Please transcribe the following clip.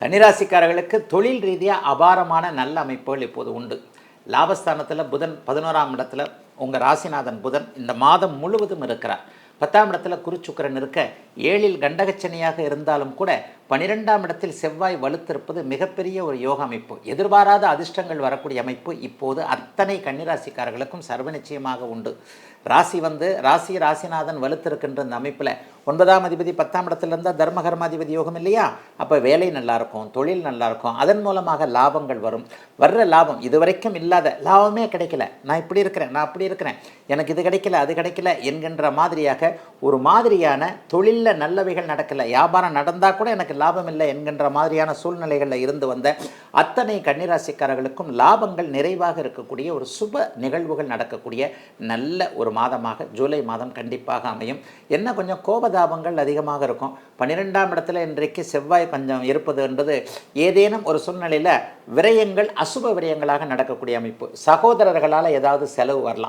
கன்னிராசிக்காரர்களுக்கு தொழில் ரீதியாக அபாரமான நல்ல அமைப்புகள் இப்போது உண்டு. லாபஸ்தானத்தில் புதன் 11ஆம் இடத்துல உங்கள் ராசிநாதன் புதன் இந்த மாதம் முழுவதும் இருக்கிறார். 10ஆம் இடத்துல குருச்சுக்கரன் இருக்க 7இல் கண்டகச்சனியாக இருந்தாலும் கூட 12ஆம் இடத்தில் செவ்வாய் வலுத்திருப்பது மிகப்பெரிய ஒரு யோக அமைப்பு. எதிர்பாராத அதிர்ஷ்டங்கள் வரக்கூடிய அமைப்பு இப்போது அத்தனை கன்னிராசிக்காரர்களுக்கும் சர்வ நிச்சயமாக உண்டு. ராசிநாதன் வலுத்திருக்கின்ற இந்த அமைப்பில் 9ஆம் அதிபதி 10ஆம் இடத்துல இருந்தால் தர்மகர்மாதிபதி யோகம் இல்லையா? அப்போ வேலை நல்லாயிருக்கும், தொழில் நல்லாயிருக்கும், அதன் மூலமாக லாபங்கள் வரும். வர்ற லாபம் இதுவரைக்கும் இல்லாத லாபமே கிடைக்கல, நான் இப்படி இருக்கிறேன், நான் அப்படி இருக்கிறேன், எனக்கு இது கிடைக்கல அது கிடைக்கல என்கின்ற மாதிரியாக ஒரு மாதிரியான தொழிலில் நல்லவைகள் நடக்கலை, வியாபாரம் நடந்தால் கூட எனக்கு லாபம் இல்லை என்கின்ற மாதிரியான சூழ்நிலைகளில் இருந்து வந்த அத்தனை கன்னிராசிக்காரர்களுக்கும் லாபங்கள் நிறைவாக இருக்கக்கூடிய ஒரு சுப நிகழ்வுகள் நடக்கக்கூடிய நல்ல ஒரு மாதமாக ஜூலை மாதம் கண்டிப்பாக அமையும். என்ன கொஞ்சம் கோபதாபங்கள் அதிகமாக இருக்கும். 12ஆம் இடத்துல இன்றைக்கு செவ்வாய் கொஞ்சம் இருப்பது என்பது ஏதேனும் ஒரு சூழ்நிலையில் விரயங்கள் அசுப விரயங்களாக நடக்கக்கூடிய அமைப்பு. சகோதரர்களால் ஏதாவது செலவு வரலாம்.